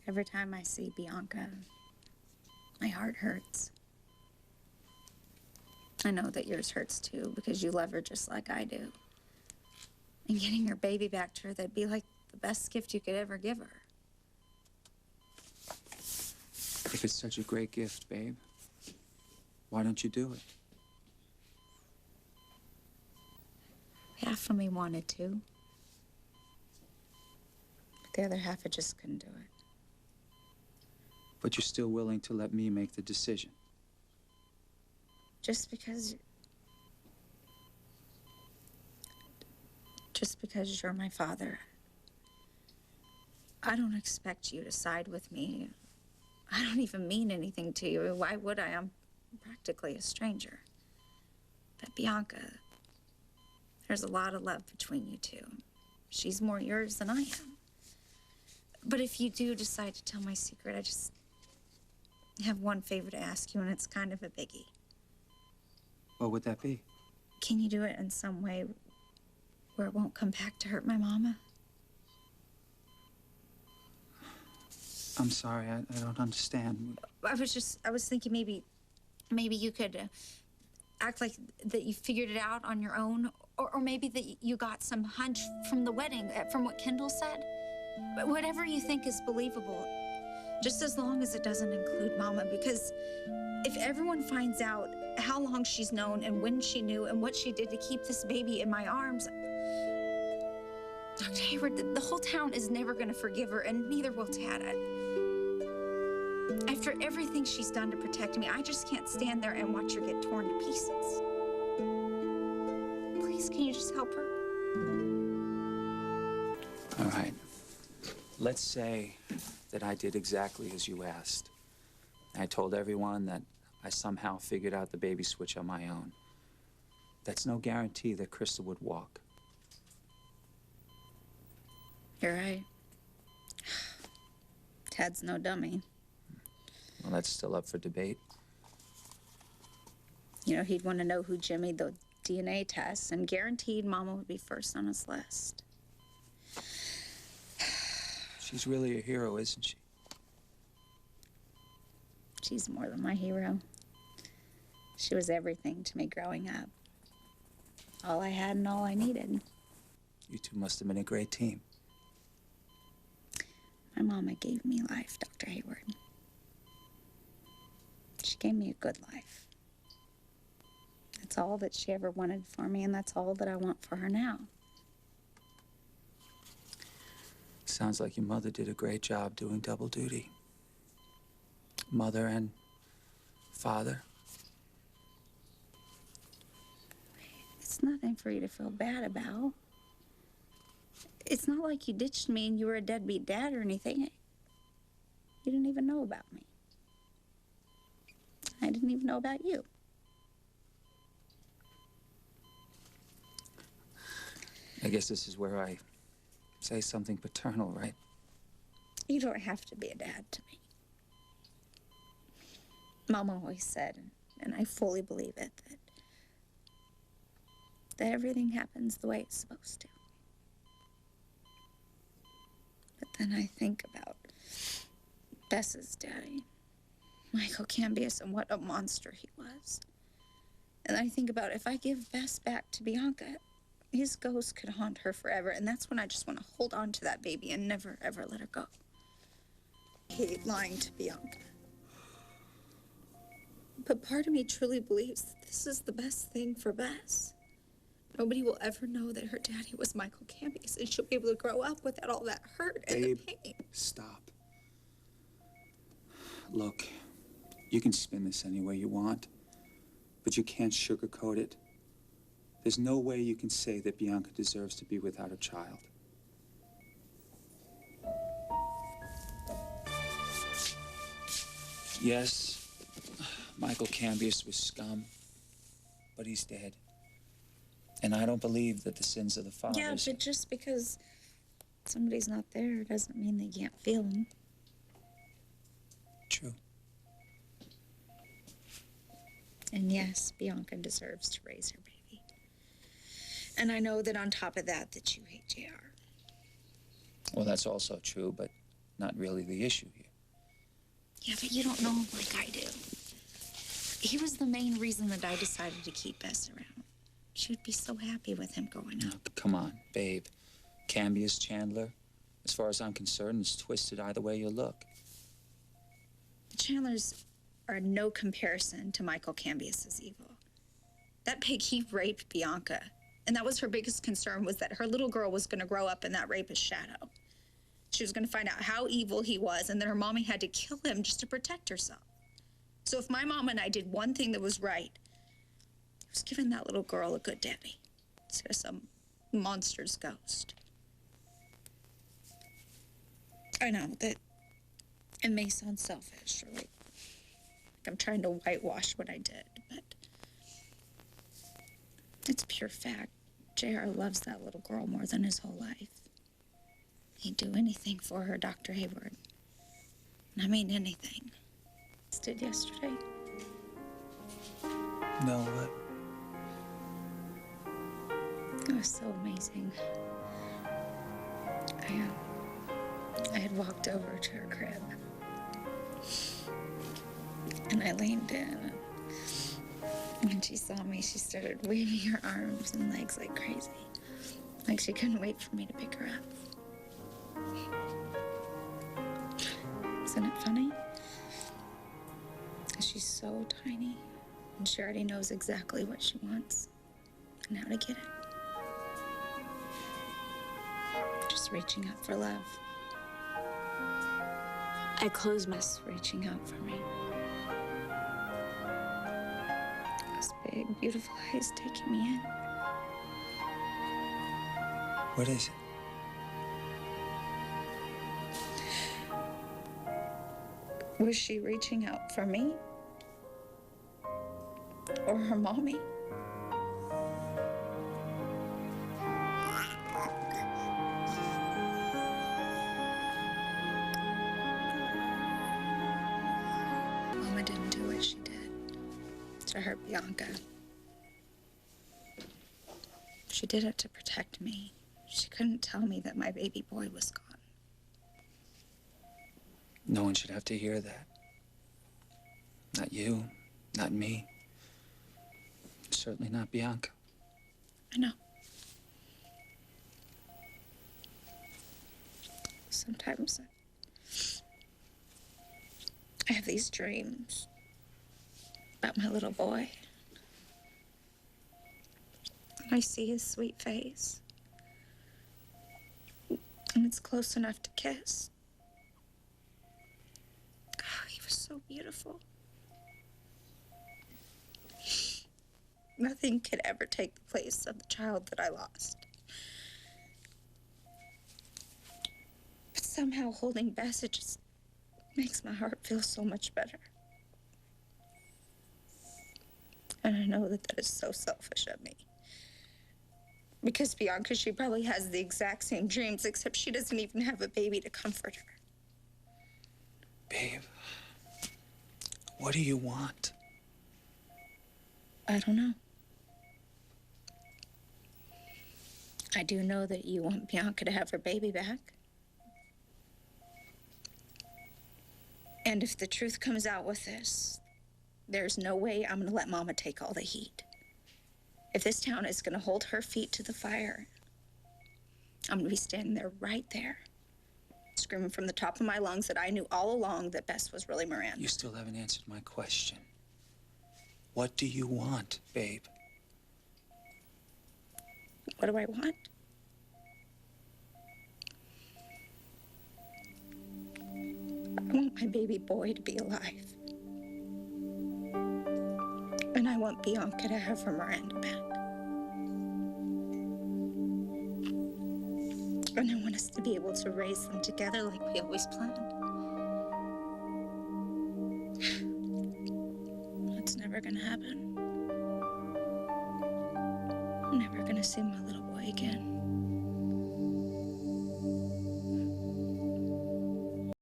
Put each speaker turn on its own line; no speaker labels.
Every time I see Bianca, my heart hurts. I know that yours hurts too, because you love her just like I do. And getting your baby back to her, that'd be like the best gift you could ever give her.
If it's such a great gift, babe, why don't you do it?
Half of me wanted to. But the other half, I just couldn't do it.
But you're still willing to let me make the decision.
Just because you're my father, I don't expect you to side with me. I don't even mean anything to you. Why would I? I'm practically a stranger. But Bianca, there's a lot of love between you two. She's more yours than I am. But if you do decide to tell my secret, I just have one favor to ask you, and it's kind of a biggie.
What would that be?
Can you do it in some way where it won't come back to hurt my mama?
I'm sorry, I don't understand.
I was thinking maybe you could act like that you figured it out on your own, or maybe that you got some hunch from the wedding, from what Kendall said. But whatever you think is believable, just as long as it doesn't include Mama, because if everyone finds out how long she's known and when she knew and what she did to keep this baby in my arms, Dr. Hayward, the whole town is never going to forgive her, and neither will Tata. After everything she's done to protect me, I just can't stand there and watch her get torn to pieces. Please, can you just help her?
All right. Let's say that I did exactly as you asked. I told everyone that I somehow figured out the baby switch on my own. That's no guarantee that Krista would walk.
You're right. Ted's no dummy.
Well, that's still up for debate.
You know, he'd want to know who Jimmy the DNA test, and guaranteed Mama would be first on his list.
She's really a hero, isn't she?
She's more than my hero. She was everything to me growing up. All I had and all I needed.
You two must have been a great team.
My mama gave me life, Dr. Hayward. She gave me a good life. That's all that she ever wanted for me, and that's all that I want for her now.
Sounds like your mother did a great job doing double duty. Mother and father.
It's nothing for you to feel bad about. It's not like you ditched me and you were a deadbeat dad or anything. You didn't even know about me. I didn't even know about you.
I guess this is where I say something paternal, right?
You don't have to be a dad to me. Mama always said, and I fully believe it, that everything happens the way it's supposed to. But then I think about Bess's daddy, Michael Cambius, and what a monster he was. And I think about if I give Bess back to Bianca, his ghost could haunt her forever, and that's when I just want to hold on to that baby and never, ever let her go. I hate lying to Bianca. But part of me truly believes that this is the best thing for Bess. Nobody will ever know that her daddy was Michael Cambius, and she'll be able to grow up without all that hurt and the pain.
Stop. Look, you can spin this any way you want, but you can't sugarcoat it. There's no way you can say that Bianca deserves to be without a child. Yes, Michael Cambius was scum, but he's dead. And I don't believe that the sins of the fathers...
Yeah, but just because somebody's not there doesn't mean they can't feel them.
True.
And yes, Bianca deserves to raise her baby. And I know that on top of that, that you hate JR.
Well, that's also true, but not really the issue here.
Yeah, but you don't know him like I do. He was the main reason that I decided to keep Bess around. She would be so happy with him growing up.
Oh, come on, babe. Cambia's Chandler, as far as I'm concerned, is twisted either way you look.
The Chandlers are no comparison to Michael Cambias's evil. That pig, he raped Bianca. And that was her biggest concern, was that her little girl was going to grow up in that rapist's shadow. She was going to find out how evil he was, and then her mommy had to kill him just to protect herself. So if my mom and I did one thing that was right, it was giving that little girl a good daddy instead of some monster's ghost. I know that it may sound selfish, or like I'm trying to whitewash what I did, but it's pure fact. JR loves that little girl more than his whole life. He'd do anything for her, Dr. Hayward. And I mean anything. Did yesterday.
No, what?
It was so amazing. I had walked over to her crib. And I leaned in. And when she saw me, she started waving her arms and legs like crazy. Like she couldn't wait for me to pick her up. Isn't it funny? She's so tiny, and she already knows exactly what she wants and how to get it. Just reaching out for love. I close my eyes, reaching out for me. Those big, beautiful eyes taking me in.
What is it?
Was she reaching out for me? Or her mommy? Mama didn't do what she did to hurt Bianca. She did it to protect me. She couldn't tell me that my baby boy was gone.
No one should have to hear that. Not you, not me. Certainly not Bianca.
I know. Sometimes I have these dreams about my little boy. And I see his sweet face. And it's close enough to kiss. Oh, he was so beautiful. Nothing could ever take the place of the child that I lost. But somehow holding Bess, it just makes my heart feel so much better. And I know that that is so selfish of me. Because Bianca, she probably has the exact same dreams, except she doesn't even have a baby to comfort her.
Babe, what do you want?
I don't know. I do know that you want Bianca to have her baby back. And if the truth comes out with this, there's no way I'm gonna let Mama take all the heat. If this town is gonna hold her feet to the fire, I'm gonna be standing there right there, screaming from the top of my lungs that I knew all along that Bess was really Miranda.
You still haven't answered my question. What do you want, babe?
What do I want? I want my baby boy to be alive. And I want Bianca to have her Miranda back. And I want us to be able to raise them together like we always planned. It's never gonna happen. I'm never gonna see my little boy again.